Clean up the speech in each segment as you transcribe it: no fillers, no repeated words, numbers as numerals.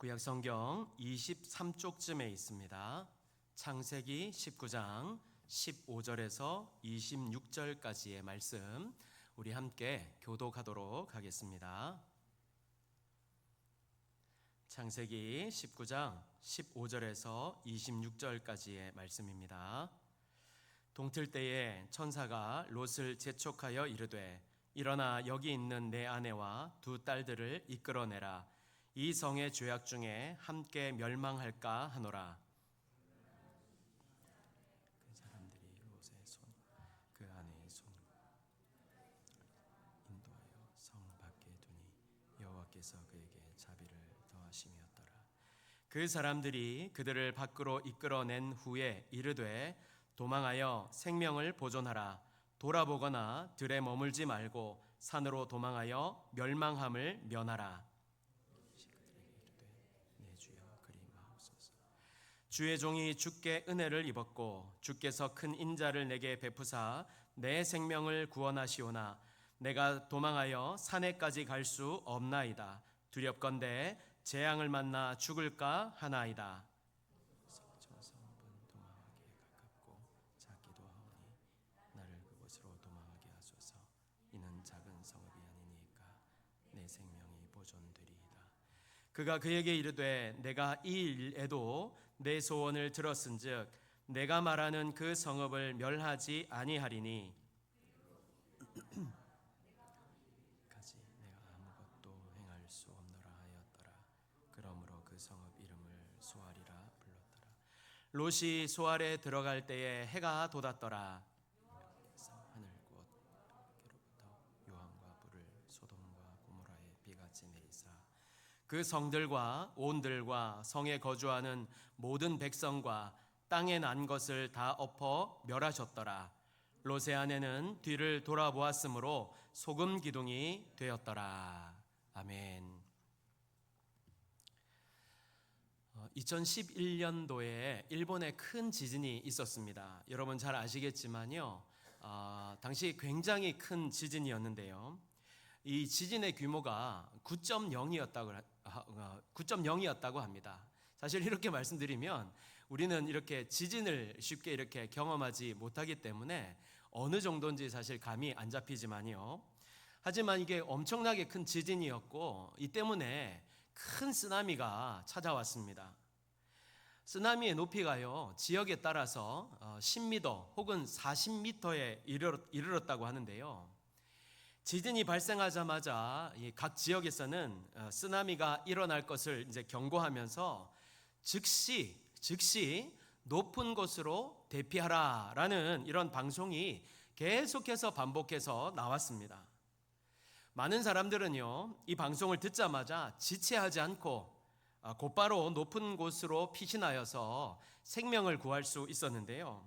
구약성경 23쪽쯤에 있습니다. 창세기 19장 15절에서 26절까지의 말씀 우리 함께 교독하도록 하겠습니다. 창세기 19장 15절에서 26절까지의 말씀입니다. 동틀 때에 천사가 롯을 재촉하여 이르되 일어나 여기 있는 내 아내와 두 딸들을 이끌어내라. 이 성의 죄악 중에 함께 멸망할까 하노라. 그 사람들이 롯의 손, 그 아내의 손 인도하여 성 밖에 두니 여호와께서 그에게 자비를 더하심이었더라. 그 사람들이 그들을 밖으로 이끌어낸 후에 이르되 도망하여 생명을 보존하라. 돌아보거나 들에 머물지 말고 산으로 도망하여 멸망함을 면하라. 주의 종이 주께 은혜를 입었고 주께서 큰 인자를 내게 베푸사 내 생명을 구원하시오나 내가 도망하여 산에까지 갈 수 없나이다. 두렵건대 재앙을 만나 죽을까 하나이다. 저 성읍은 도망하기에 가깝고 작기도 하오니 나를 그곳으로 도망하게 하소서. 이는 작은 성읍이 아니니까 내 생명이 보존되리이다. 그가 그에게 이르되 내가 이 일에도 내 소원을 들었은즉 내가 말하는 그 성읍을 멸하지 아니하리니 까지 내가 아무것도 행할 수 없노라 하였더라. 그러므로 그 성읍 이름을 소알이라 불렀더라. 롯이 소알에 들어갈 때에 해가 돋았더라. 하늘 곧 여호와께로부터 유황과 불을 소돔과 고모라에 비같이 내리사 그 성들과 온들과 성에 거주하는 모든 백성과 땅에 난 것을 다 엎어 멸하셨더라. 롯의 아내는 뒤를 돌아보았으므로 소금 기둥이 되었더라. 아멘. 2011년도에 일본에 큰 지진이 있었습니다. 여러분 잘 아시겠지만요, 당시 굉장히 큰 지진이었는데요. 이 지진의 규모가 9.0이었다고 합니다. 사실 이렇게 말씀드리면 우리는 이렇게 지진을 쉽게 이렇게 경험하지 못하기 때문에 어느 정도인지 사실 감이 안 잡히지만요. 하지만 이게 엄청나게 큰 지진이었고 이 때문에 큰 쓰나미가 찾아왔습니다. 쓰나미의 높이가요, 지역에 따라서 10m 혹은 40m에 이르렀다고 하는데요. 지진이 발생하자마자 각 지역에서는 쓰나미가 일어날 것을 이제 경고하면서 즉시 높은 곳으로 대피하라라는 이런 방송이 계속해서 반복해서 나왔습니다. 많은 사람들은요, 이 방송을 듣자마자 지체하지 않고 곧바로 높은 곳으로 피신하여서 생명을 구할 수 있었는데요.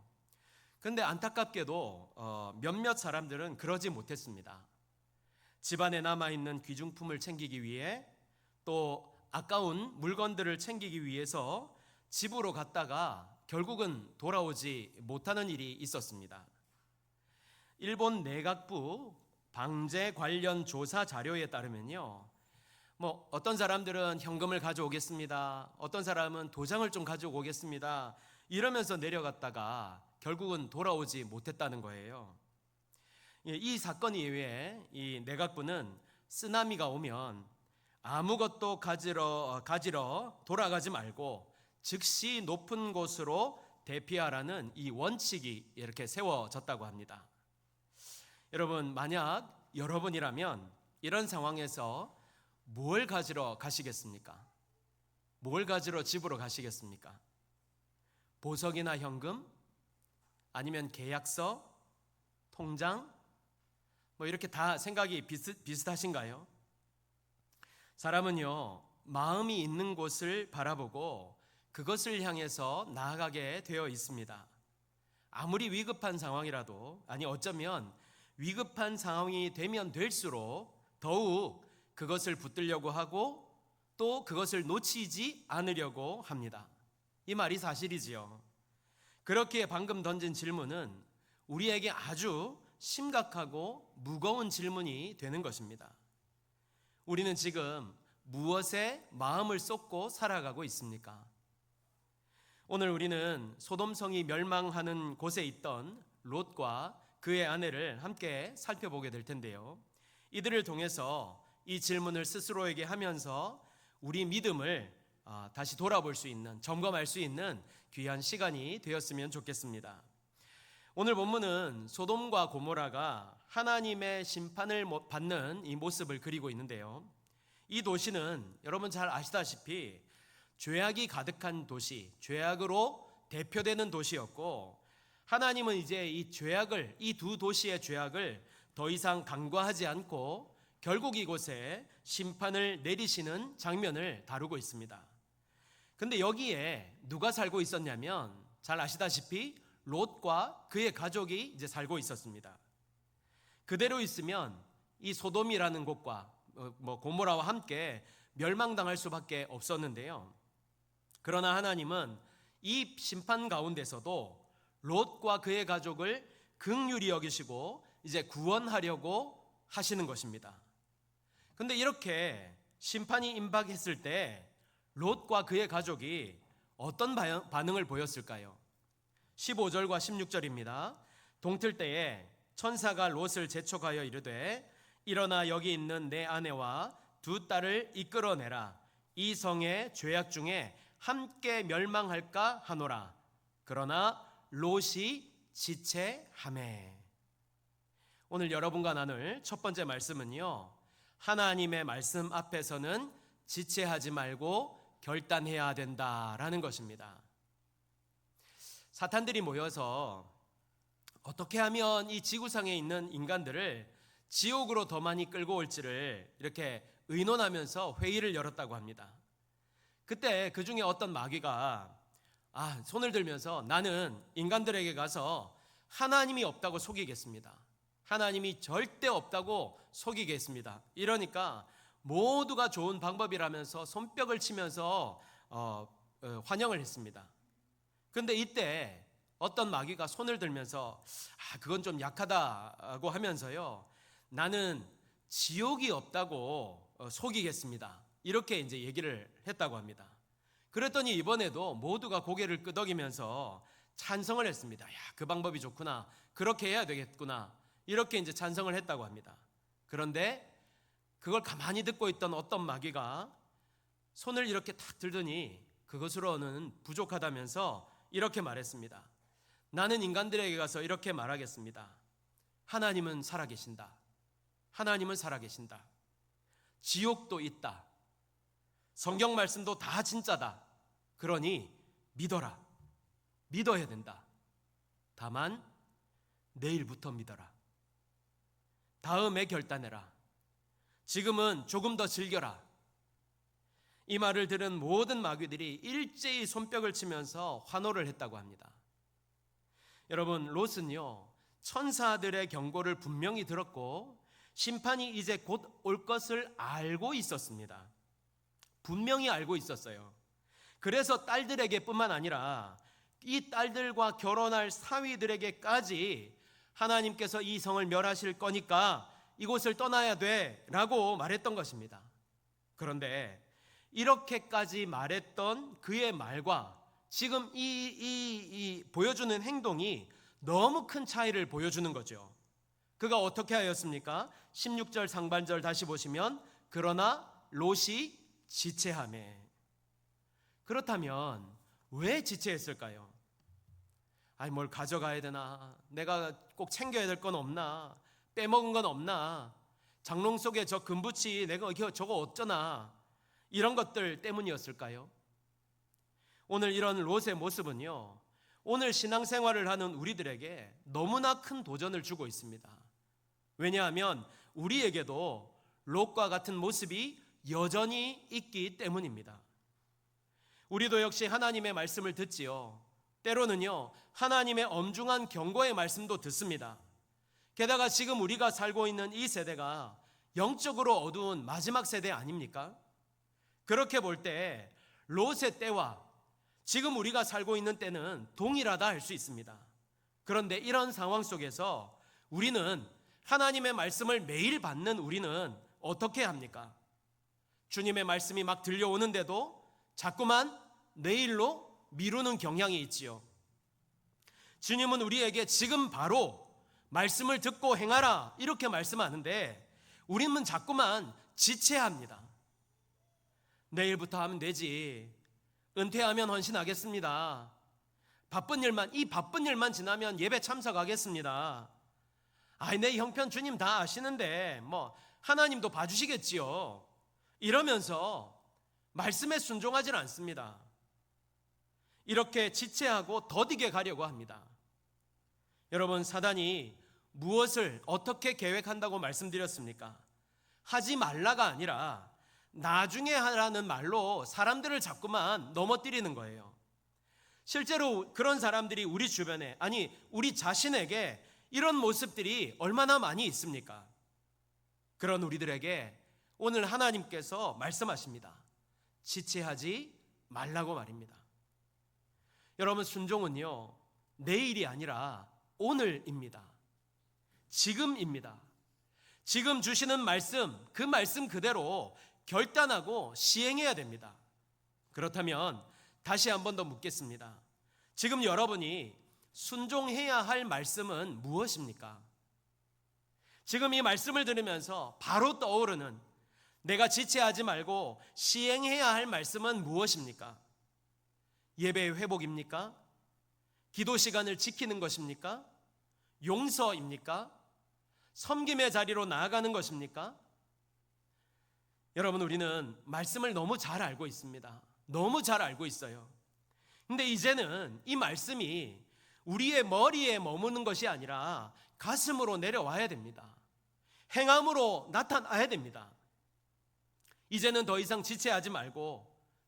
그런데 안타깝게도 몇몇 사람들은 그러지 못했습니다. 집안에 남아있는 귀중품을 챙기기 위해 또 아까운 물건들을 챙기기 위해서 집으로 갔다가 결국은 돌아오지 못하는 일이 있었습니다. 일본 내각부 방재 관련 조사 자료에 따르면요, 어떤 사람들은 현금을 가져오겠습니다. 어떤 사람은 도장을 좀 가져오겠습니다. 이러면서 내려갔다가 결국은 돌아오지 못했다는 거예요. 이 사건 이후에 이 내각부는 쓰나미가 오면 아무것도 가지러 돌아가지 말고 즉시 높은 곳으로 대피하라는 이 원칙이 이렇게 세워졌다고 합니다. 여러분, 만약 여러분이라면 이런 상황에서 뭘 가지러 가시겠습니까? 뭘 가지러 집으로 가시겠습니까? 보석이나 현금? 아니면 계약서? 통장? 이렇게 다 생각이 비슷하신가요? 사람은요, 마음이 있는 곳을 바라보고 그것을 향해서 나아가게 되어 있습니다. 아무리 위급한 상황이라도, 어쩌면 위급한 상황이 되면 될수록 더욱 그것을 붙들려고 하고 또 그것을 놓치지 않으려고 합니다. 이 말이 사실이지요. 그렇게 방금 던진 질문은 우리에게 아주 심각하고 무거운 질문이 되는 것입니다. 우리는 지금 무엇에 마음을 쏟고 살아가고 있습니까? 오늘 우리는 소돔성이 멸망하는 곳에 있던 롯과 그의 아내를 함께 살펴보게 될 텐데요. 이들을 통해서 이 질문을 스스로에게 하면서 우리 믿음을 다시 돌아볼 수 있는, 점검할 수 있는 귀한 시간이 되었으면 좋겠습니다. 오늘 본문은 소돔과 고모라가 하나님의 심판을 받는 이 모습을 그리고 있는데요. 이 도시는 여러분 잘 아시다시피 죄악이 가득한 도시, 죄악으로 대표되는 도시였고, 하나님은 이제 이 두 도시의 죄악을 더 이상 간과하지 않고 결국 이곳에 심판을 내리시는 장면을 다루고 있습니다. 근데 여기에 누가 살고 있었냐면 잘 아시다시피 롯과 그의 가족이 이제 살고 있었습니다. 그대로 있으면 이 소돔이라는 곳과 고모라와 함께 멸망당할 수밖에 없었는데요. 그러나 하나님은 이 심판 가운데서도 롯과 그의 가족을 긍휼히 여기시고 이제 구원하려고 하시는 것입니다. 근데 이렇게 심판이 임박했을 때 롯과 그의 가족이 어떤 반응을 보였을까요? 15절과 16절입니다. 동틀 때에 천사가 롯을 재촉하여 이르되 일어나 여기 있는 내 아내와 두 딸을 이끌어내라. 이 성의 죄악 중에 함께 멸망할까 하노라. 그러나 롯이 지체하매. 오늘 여러분과 나눌 첫 번째 말씀은요, 하나님의 말씀 앞에서는 지체하지 말고 결단해야 된다라는 것입니다. 사탄들이 모여서 어떻게 하면 이 지구상에 있는 인간들을 지옥으로 더 많이 끌고 올지를 이렇게 의논하면서 회의를 열었다고 합니다. 그때 그 중에 어떤 마귀가 손을 들면서 나는 인간들에게 가서 하나님이 없다고 속이겠습니다. 하나님이 절대 없다고 속이겠습니다. 이러니까 모두가 좋은 방법이라면서 손뼉을 치면서 환영을 했습니다. 그런데 이때 어떤 마귀가 손을 들면서 그건 좀 약하다고 하면서요, 나는 지옥이 없다고 속이겠습니다. 이렇게 이제 얘기를 했다고 합니다. 그랬더니 이번에도 모두가 고개를 끄덕이면서 찬성을 했습니다. 그 방법이 좋구나. 그렇게 해야 되겠구나. 이렇게 이제 찬성을 했다고 합니다. 그런데 그걸 가만히 듣고 있던 어떤 마귀가 손을 이렇게 탁 들더니 그것으로는 부족하다면서 이렇게 말했습니다. 나는 인간들에게 가서 이렇게 말하겠습니다. 하나님은 살아계신다. 하나님은 살아계신다. 지옥도 있다. 성경 말씀도 다 진짜다. 그러니 믿어라. 믿어야 된다. 다만 내일부터 믿어라. 다음에 결단해라. 지금은 조금 더 즐겨라. 이 말을 들은 모든 마귀들이 일제히 손뼉을 치면서 환호를 했다고 합니다. 여러분, 롯은요, 천사들의 경고를 분명히 들었고 심판이 이제 곧 올 것을 알고 있었습니다. 분명히 알고 있었어요. 그래서 딸들에게 뿐만 아니라 이 딸들과 결혼할 사위들에게까지 하나님께서 이 성을 멸하실 거니까 이곳을 떠나야 돼 라고 말했던 것입니다. 그런데 이렇게까지 말했던 그의 말과 지금 이 보여주는 행동이 너무 큰 차이를 보여주는 거죠. 그가 어떻게 하였습니까? 16절 상반절 다시 보시면 그러나 롯이 지체하매. 그렇다면 왜 지체했을까요? 뭘 가져가야 되나? 내가 꼭 챙겨야 될 건 없나? 빼먹은 건 없나? 장롱 속에 저 금붙이 내가 저거 어쩌나? 이런 것들 때문이었을까요? 오늘 이런 롯의 모습은요, 오늘 신앙생활을 하는 우리들에게 너무나 큰 도전을 주고 있습니다. 왜냐하면 우리에게도 롯과 같은 모습이 여전히 있기 때문입니다. 우리도 역시 하나님의 말씀을 듣지요. 때로는요, 하나님의 엄중한 경고의 말씀도 듣습니다. 게다가 지금 우리가 살고 있는 이 세대가 영적으로 어두운 마지막 세대 아닙니까? 그렇게 볼 때 롯의 때와 지금 우리가 살고 있는 때는 동일하다 할 수 있습니다. 그런데 이런 상황 속에서 우리는 하나님의 말씀을 매일 받는 우리는 어떻게 합니까? 주님의 말씀이 막 들려오는데도 자꾸만 내일로 미루는 경향이 있지요. 주님은 우리에게 지금 바로 말씀을 듣고 행하라 이렇게 말씀하는데 우리는 자꾸만 지체합니다. 내일부터 하면 되지. 은퇴하면 헌신하겠습니다. 이 바쁜 일만 지나면 예배 참석하겠습니다. 내 형편 주님 다 아시는데 하나님도 봐주시겠지요. 이러면서 말씀에 순종하지 않습니다. 이렇게 지체하고 더디게 가려고 합니다. 여러분, 사단이 무엇을 어떻게 계획한다고 말씀드렸습니까? 하지 말라가 아니라 나중에 하라는 말로 사람들을 자꾸만 넘어뜨리는 거예요. 실제로 그런 사람들이 우리 주변에, 우리 자신에게 이런 모습들이 얼마나 많이 있습니까? 그런 우리들에게 오늘 하나님께서 말씀하십니다. 지체하지 말라고 말입니다. 여러분, 순종은요, 내일이 아니라 오늘입니다. 지금입니다. 지금 주시는 말씀, 그 말씀 그대로 결단하고 시행해야 됩니다. 그렇다면 다시 한 번 더 묻겠습니다. 지금 여러분이 순종해야 할 말씀은 무엇입니까? 지금 이 말씀을 들으면서 바로 떠오르는 내가 지체하지 말고 시행해야 할 말씀은 무엇입니까? 예배의 회복입니까? 기도 시간을 지키는 것입니까? 용서입니까? 섬김의 자리로 나아가는 것입니까? 여러분, 우리는 말씀을 너무 잘 알고 있습니다. 너무 잘 알고 있어요. 근데 이제는 이 말씀이 우리의 머리에 머무는 것이 아니라 가슴으로 내려와야 됩니다. 행함으로 나타나야 됩니다. 이제는 더 이상 지체하지 말고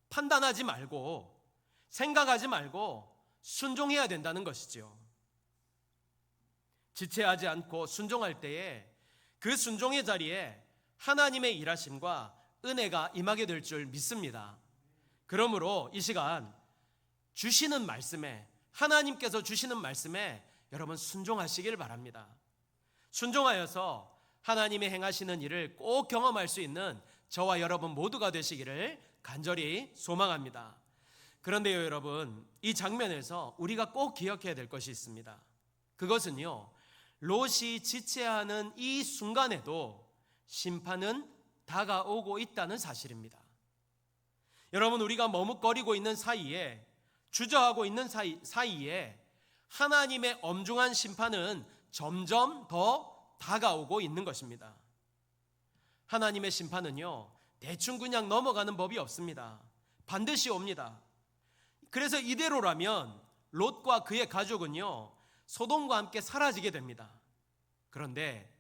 판단하지 말고 생각하지 말고 순종해야 된다는 것이죠. 지체하지 않고 순종할 때에 그 순종의 자리에 하나님의 일하심과 은혜가 임하게 될 줄 믿습니다. 그러므로 이 시간 주시는 말씀에, 하나님께서 주시는 말씀에 여러분 순종하시길 바랍니다. 순종하여서 하나님의 행하시는 일을 꼭 경험할 수 있는 저와 여러분 모두가 되시기를 간절히 소망합니다. 그런데요, 여러분, 이 장면에서 우리가 꼭 기억해야 될 것이 있습니다. 그것은요, 롯이 지체하는 이 순간에도 심판은 다가오고 있다는 사실입니다. 여러분, 우리가 머뭇거리고 있는 사이에, 주저하고 있는 사이에 하나님의 엄중한 심판은 점점 더 다가오고 있는 것입니다. 하나님의 심판은요, 대충 그냥 넘어가는 법이 없습니다. 반드시 옵니다. 그래서 이대로라면 롯과 그의 가족은요, 소돔과 함께 사라지게 됩니다. 그런데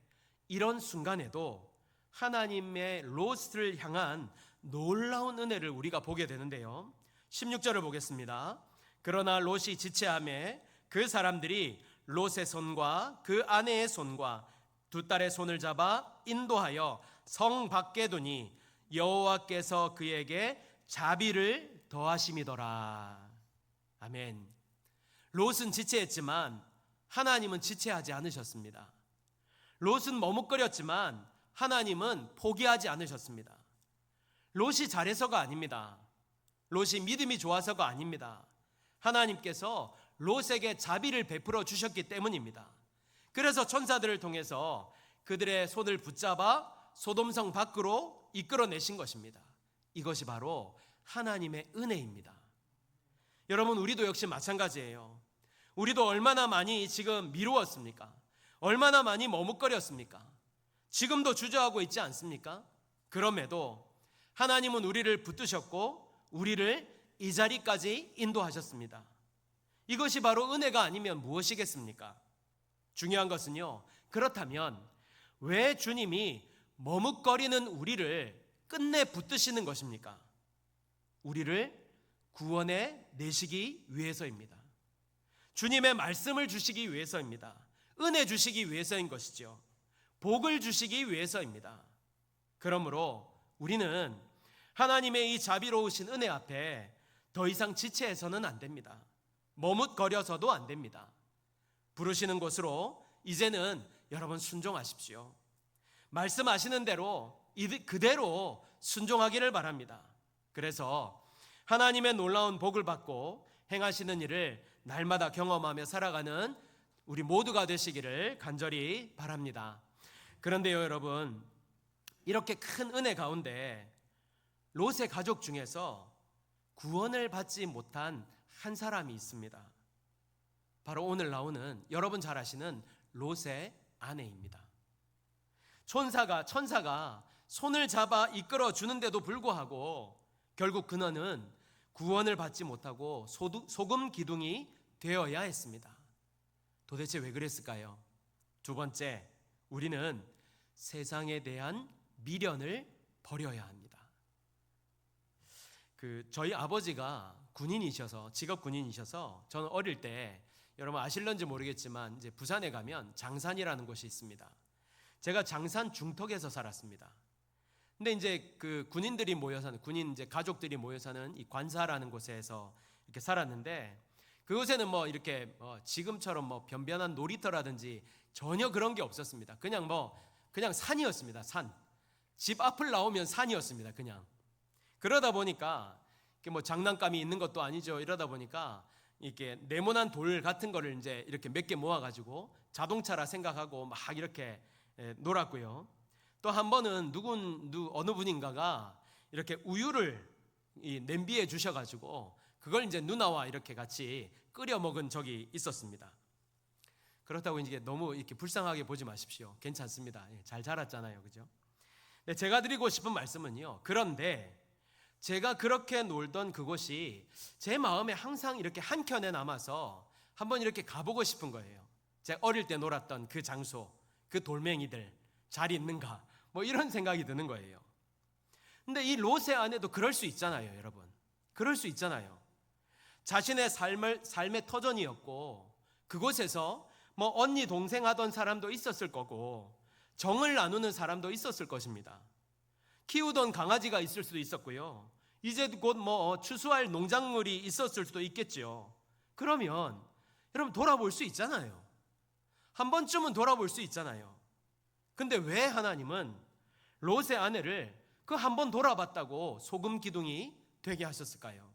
이런 순간에도 하나님의 롯을 향한 놀라운 은혜를 우리가 보게 되는데요. 16절을 보겠습니다. 그러나 롯이 지체하매 그 사람들이 롯의 손과 그 아내의 손과 두 딸의 손을 잡아 인도하여 성 밖에 두니 여호와께서 그에게 자비를 더하심이더라. 아멘. 롯은 지체했지만 하나님은 지체하지 않으셨습니다. 롯은 머뭇거렸지만 하나님은 포기하지 않으셨습니다. 롯이 잘해서가 아닙니다. 롯이 믿음이 좋아서가 아닙니다. 하나님께서 롯에게 자비를 베풀어 주셨기 때문입니다. 그래서 천사들을 통해서 그들의 손을 붙잡아 소돔성 밖으로 이끌어내신 것입니다. 이것이 바로 하나님의 은혜입니다. 여러분, 우리도 역시 마찬가지예요. 우리도 얼마나 많이 지금 미루었습니까? 얼마나 많이 머뭇거렸습니까? 지금도 주저하고 있지 않습니까? 그럼에도 하나님은 우리를 붙드셨고 우리를 이 자리까지 인도하셨습니다. 이것이 바로 은혜가 아니면 무엇이겠습니까? 중요한 것은요, 그렇다면 왜 주님이 머뭇거리는 우리를 끝내 붙드시는 것입니까? 우리를 구원해 내시기 위해서입니다. 주님의 말씀을 주시기 위해서입니다. 은혜 주시기 위해서인 것이죠. 복을 주시기 위해서입니다. 그러므로 우리는 하나님의 이 자비로우신 은혜 앞에 더 이상 지체해서는 안 됩니다. 머뭇거려서도 안 됩니다. 부르시는 곳으로 이제는 여러분 순종하십시오. 말씀하시는 대로 그대로 순종하기를 바랍니다. 그래서 하나님의 놀라운 복을 받고 행하시는 일을 날마다 경험하며 살아가는 우리 모두가 되시기를 간절히 바랍니다. 그런데요, 여러분, 이렇게 큰 은혜 가운데 롯의 가족 중에서 구원을 받지 못한 한 사람이 있습니다. 바로 오늘 나오는, 여러분 잘 아시는 롯의 아내입니다. 천사가 손을 잡아 이끌어 주는데도 불구하고 결국 그녀는 구원을 받지 못하고 소금 기둥이 되어야 했습니다. 도대체 왜 그랬을까요? 두 번째, 우리는 세상에 대한 미련을 버려야 합니다. 저희 아버지가 직업 군인이셔서 저는 어릴 때, 여러분 아실런지 모르겠지만 이제 부산에 가면 장산이라는 곳이 있습니다. 제가 장산 중턱에서 살았습니다. 근데 이제 군인 이제 가족들이 모여 사는 이 관사라는 곳에서 이렇게 살았는데, 그곳에는 이렇게 지금처럼 변변한 놀이터라든지 전혀 그런 게 없었습니다. 그냥 산이었습니다. 산. 집 앞을 나오면 산이었습니다. 그냥. 그러다 보니까 장난감이 있는 것도 아니죠. 이러다 보니까 이렇게 네모난 돌 같은 거를 이제 이렇게 몇 개 모아가지고 자동차라 생각하고 막 이렇게 놀았고요. 또 한 번은 어느 분인가가 이렇게 우유를 이 냄비에 주셔가지고 그걸 이제 누나와 이렇게 같이 끓여 먹은 적이 있었습니다. 그렇다고 이제 너무 이렇게 불쌍하게 보지 마십시오. 괜찮습니다. 잘 자랐잖아요, 그죠? 네, 제가 드리고 싶은 말씀은요. 그런데 제가 그렇게 놀던 그곳이 제 마음에 항상 이렇게 한켠에 남아서 한번 이렇게 가보고 싶은 거예요. 제가 어릴 때 놀았던 그 장소, 그 돌멩이들 잘 있는가, 이런 생각이 드는 거예요. 근데 이 롯의 아내도 그럴 수 있잖아요, 여러분. 그럴 수 있잖아요. 자신의 삶의 터전이었고 그곳에서 언니 동생 하던 사람도 있었을 거고 정을 나누는 사람도 있었을 것입니다. 키우던 강아지가 있을 수도 있었고요. 이제 곧 추수할 농작물이 있었을 수도 있겠죠. 그러면 여러분 돌아볼 수 있잖아요. 한 번쯤은 돌아볼 수 있잖아요. 근데 왜 하나님은 롯의 아내를 그 한 번 돌아봤다고 소금 기둥이 되게 하셨을까요?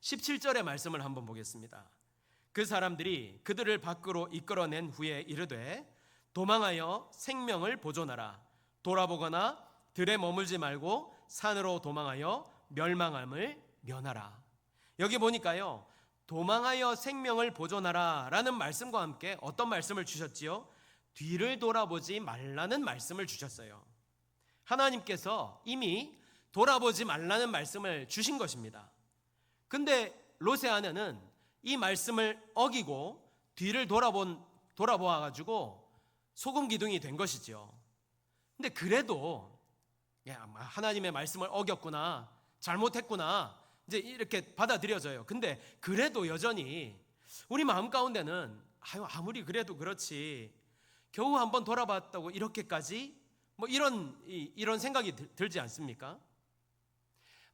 17절의 말씀을 한번 보겠습니다. 그 사람들이 그들을 밖으로 이끌어낸 후에 이르되 도망하여 생명을 보존하라. 돌아보거나 들에 머물지 말고 산으로 도망하여 멸망함을 면하라. 여기 보니까요, 도망하여 생명을 보존하라 라는 말씀과 함께 어떤 말씀을 주셨지요? 뒤를 돌아보지 말라는 말씀을 주셨어요. 하나님께서 이미 돌아보지 말라는 말씀을 주신 것입니다. 근데 롯의 아내는 이 말씀을 어기고 뒤를 돌아보아가지고 소금 기둥이 된 것이죠. 근데 그래도 하나님의 말씀을 어겼구나, 잘못했구나, 이제 이렇게 받아들여져요. 근데 그래도 여전히 우리 마음 가운데는 아무리 그래도 그렇지 겨우 한번 돌아봤다고 이렇게까지 이런 생각이 들지 않습니까?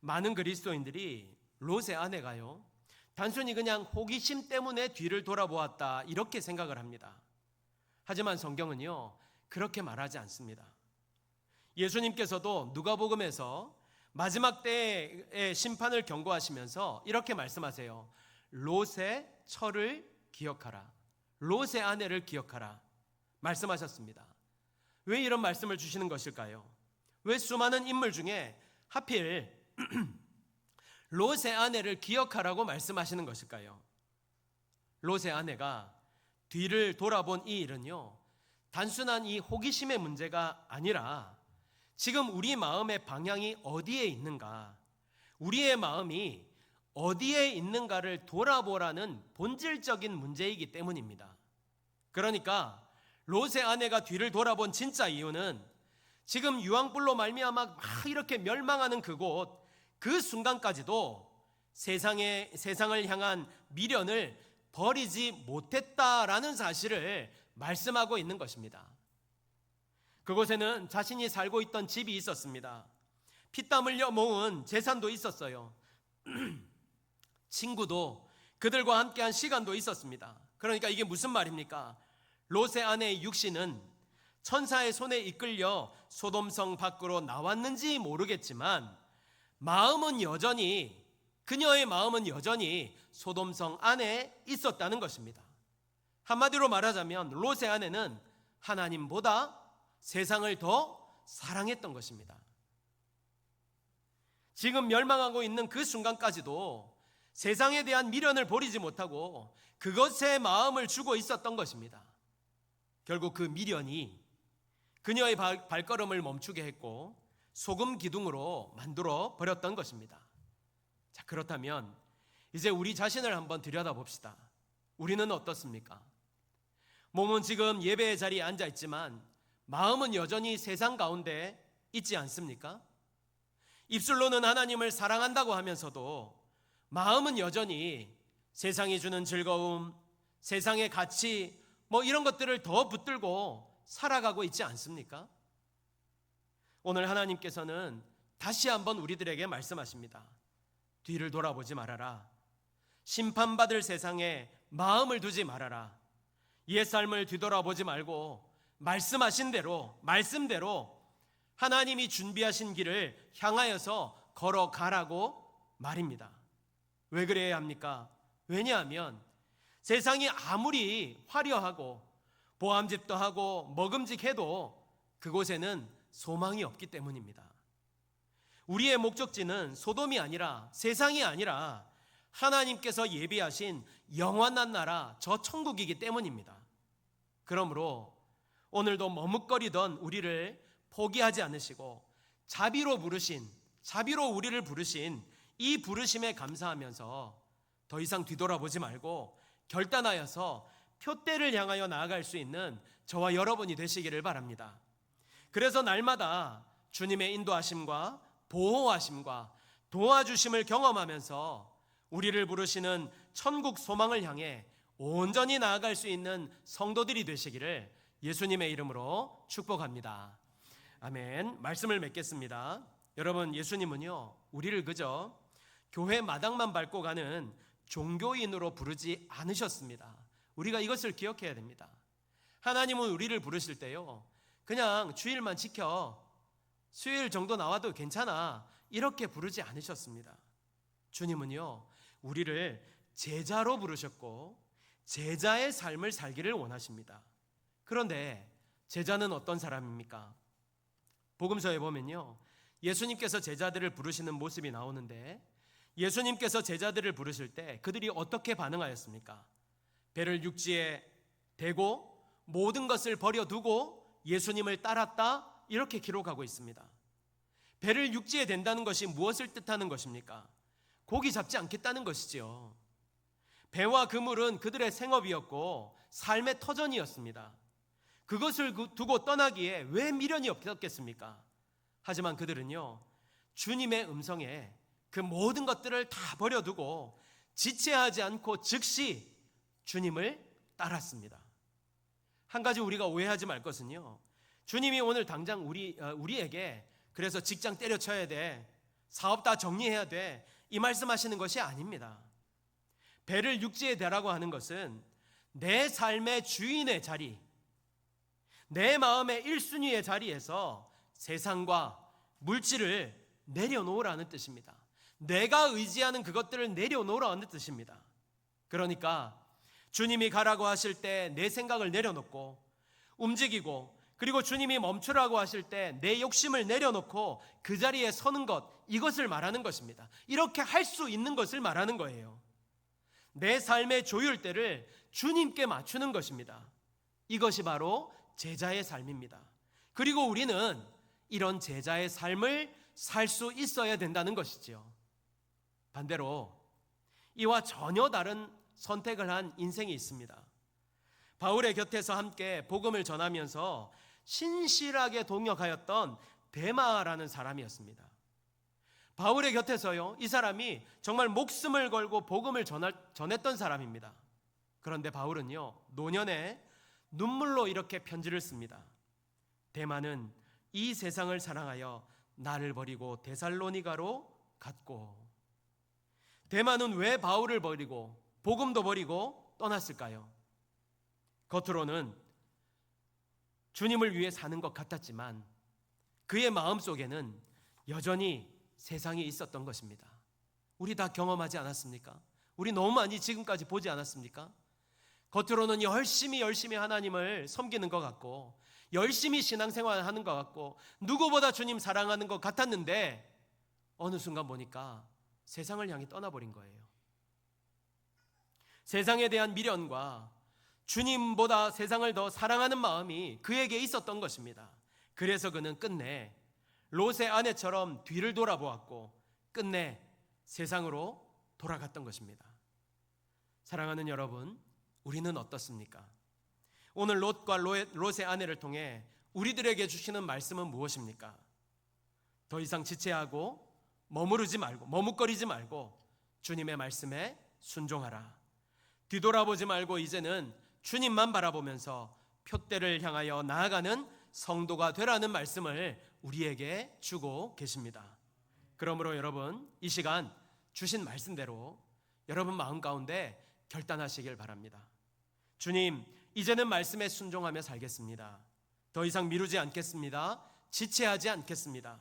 많은 그리스도인들이 롯의 아내가요, 단순히 그냥 호기심 때문에 뒤를 돌아보았다 이렇게 생각을 합니다. 하지만 성경은요, 그렇게 말하지 않습니다. 예수님께서도 누가복음에서 마지막 때의 심판을 경고하시면서 이렇게 말씀하세요. 롯의 처를 기억하라. 롯의 아내를 기억하라 말씀하셨습니다. 왜 이런 말씀을 주시는 것일까요? 왜 수많은 인물 중에 하필 롯의 아내를 기억하라고 말씀하시는 것일까요? 롯의 아내가 뒤를 돌아본 이 일은요, 단순한 이 호기심의 문제가 아니라 지금 우리 마음의 방향이 어디에 있는가, 우리의 마음이 어디에 있는가를 돌아보라는 본질적인 문제이기 때문입니다. 그러니까 롯의 아내가 뒤를 돌아본 진짜 이유는 지금 유황불로 말미암아 막 이렇게 멸망하는 그곳, 그 순간까지도 세상을 향한 미련을 버리지 못했다라는 사실을 말씀하고 있는 것입니다. 그곳에는 자신이 살고 있던 집이 있었습니다. 피땀 흘려 모은 재산도 있었어요. 친구도, 그들과 함께한 시간도 있었습니다. 그러니까 이게 무슨 말입니까? 롯의 아내의 육신은 천사의 손에 이끌려 소돔성 밖으로 나왔는지 모르겠지만 그녀의 마음은 여전히 소돔성 안에 있었다는 것입니다. 한마디로 말하자면 롯의 아내는 하나님보다 세상을 더 사랑했던 것입니다. 지금 멸망하고 있는 그 순간까지도 세상에 대한 미련을 버리지 못하고 그것에 마음을 주고 있었던 것입니다. 결국 그 미련이 그녀의 발걸음을 멈추게 했고 소금 기둥으로 만들어 버렸던 것입니다. 자, 그렇다면 이제 우리 자신을 한번 들여다봅시다. 우리는 어떻습니까? 몸은 지금 예배의 자리에 앉아 있지만 마음은 여전히 세상 가운데 있지 않습니까? 입술로는 하나님을 사랑한다고 하면서도 마음은 여전히 세상이 주는 즐거움, 세상의 가치 이런 것들을 더 붙들고 살아가고 있지 않습니까? 오늘 하나님께서는 다시 한번 우리들에게 말씀하십니다. 뒤를 돌아보지 말아라. 심판받을 세상에 마음을 두지 말아라. 옛 삶을 뒤돌아보지 말고 말씀하신 대로, 말씀대로 하나님이 준비하신 길을 향하여서 걸어가라고 말입니다. 왜 그래야 합니까? 왜냐하면 세상이 아무리 화려하고 보암집도 하고 먹음직해도 그곳에는 소망이 없기 때문입니다. 우리의 목적지는 소돔이 아니라 세상이 아니라 하나님께서 예비하신 영원한 나라 저 천국이기 때문입니다. 그러므로 오늘도 머뭇거리던 우리를 포기하지 않으시고 자비로 우리를 부르신 이 부르심에 감사하면서 더 이상 뒤돌아보지 말고 결단하여서 표대를 향하여 나아갈 수 있는 저와 여러분이 되시기를 바랍니다. 그래서 날마다 주님의 인도하심과 보호하심과 도와주심을 경험하면서 우리를 부르시는 천국 소망을 향해 온전히 나아갈 수 있는 성도들이 되시기를 예수님의 이름으로 축복합니다. 아멘. 말씀을 맺겠습니다. 여러분, 예수님은요, 우리를 그저 교회 마당만 밟고 가는 종교인으로 부르지 않으셨습니다. 우리가 이것을 기억해야 됩니다. 하나님은 우리를 부르실 때요, 그냥 주일만 지켜, 수요일 정도 나와도 괜찮아, 이렇게 부르지 않으셨습니다. 주님은요, 우리를 제자로 부르셨고 제자의 삶을 살기를 원하십니다. 그런데 제자는 어떤 사람입니까? 복음서에 보면요, 예수님께서 제자들을 부르시는 모습이 나오는데 예수님께서 제자들을 부르실 때 그들이 어떻게 반응하였습니까? 배를 육지에 대고 모든 것을 버려두고 예수님을 따랐다, 이렇게 기록하고 있습니다. 배를 육지에 댄다는 것이 무엇을 뜻하는 것입니까? 고기 잡지 않겠다는 것이지요. 배와 그물은 그들의 생업이었고 삶의 터전이었습니다. 그것을 두고 떠나기에 왜 미련이 없겠습니까? 하지만 그들은요, 주님의 음성에 그 모든 것들을 다 버려두고 지체하지 않고 즉시 주님을 따랐습니다. 한 가지 우리가 오해하지 말 것은요, 주님이 오늘 당장 우리에게 그래서 직장 때려쳐야 돼, 사업 다 정리해야 돼, 이 말씀하시는 것이 아닙니다. 배를 육지에 대라고 하는 것은 내 삶의 주인의 자리, 내 마음의 1순위의 자리에서 세상과 물질을 내려놓으라는 뜻입니다. 내가 의지하는 그것들을 내려놓으라는 뜻입니다. 그러니까 주님이 가라고 하실 때 내 생각을 내려놓고 움직이고, 그리고 주님이 멈추라고 하실 때 내 욕심을 내려놓고 그 자리에 서는 것, 이것을 말하는 것입니다. 이렇게 할 수 있는 것을 말하는 거예요. 내 삶의 조율대를 주님께 맞추는 것입니다. 이것이 바로 제자의 삶입니다. 그리고 우리는 이런 제자의 삶을 살 수 있어야 된다는 것이지요. 반대로 이와 전혀 다른 선택을 한 인생이 있습니다. 바울의 곁에서 함께 복음을 전하면서 신실하게 동역하였던 데마라는 사람이었습니다. 바울의 곁에서요, 이 사람이 정말 목숨을 걸고 복음을 전했던 사람입니다. 그런데 바울은요, 노년에 눈물로 이렇게 편지를 씁니다. 데마는 이 세상을 사랑하여 나를 버리고 데살로니가로 갔고. 데마는 왜 바울을 버리고 복음도 버리고 떠났을까요? 겉으로는 주님을 위해 사는 것 같았지만 그의 마음속에는 여전히 세상이 있었던 것입니다. 우리 다 경험하지 않았습니까? 우리 너무 많이 지금까지 보지 않았습니까? 겉으로는 열심히 하나님을 섬기는 것 같고 열심히 신앙생활 하는 것 같고 누구보다 주님 사랑하는 것 같았는데 어느 순간 보니까 세상을 향해 떠나버린 거예요. 세상에 대한 미련과 주님보다 세상을 더 사랑하는 마음이 그에게 있었던 것입니다. 그래서 그는 끝내 롯의 아내처럼 뒤를 돌아보았고 끝내 세상으로 돌아갔던 것입니다. 사랑하는 여러분, 우리는 어떻습니까? 오늘 롯과 롯의 아내를 통해 우리들에게 주시는 말씀은 무엇입니까? 더 이상 지체하고 머뭇거리지 말고 주님의 말씀에 순종하라. 뒤돌아보지 말고 이제는 주님만 바라보면서 표대를 향하여 나아가는 성도가 되라는 말씀을 우리에게 주고 계십니다. 그러므로 여러분, 이 시간 주신 말씀대로 여러분 마음 가운데 결단하시길 바랍니다. 주님, 이제는 말씀에 순종하며 살겠습니다. 더 이상 미루지 않겠습니다. 지체하지 않겠습니다.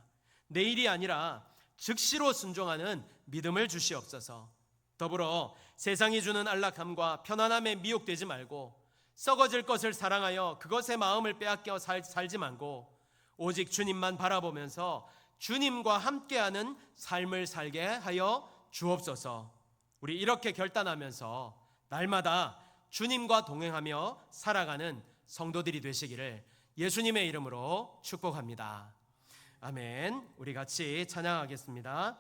내일이 아니라 즉시로 순종하는 믿음을 주시옵소서. 더불어 세상이 주는 안락함과 편안함에 미혹되지 말고 썩어질 것을 사랑하여 그것의 마음을 빼앗겨 살지 말고 오직 주님만 바라보면서 주님과 함께하는 삶을 살게 하여 주옵소서. 우리 이렇게 결단하면서 날마다 주님과 동행하며 살아가는 성도들이 되시기를 예수님의 이름으로 축복합니다. 아멘. 우리 같이 찬양하겠습니다.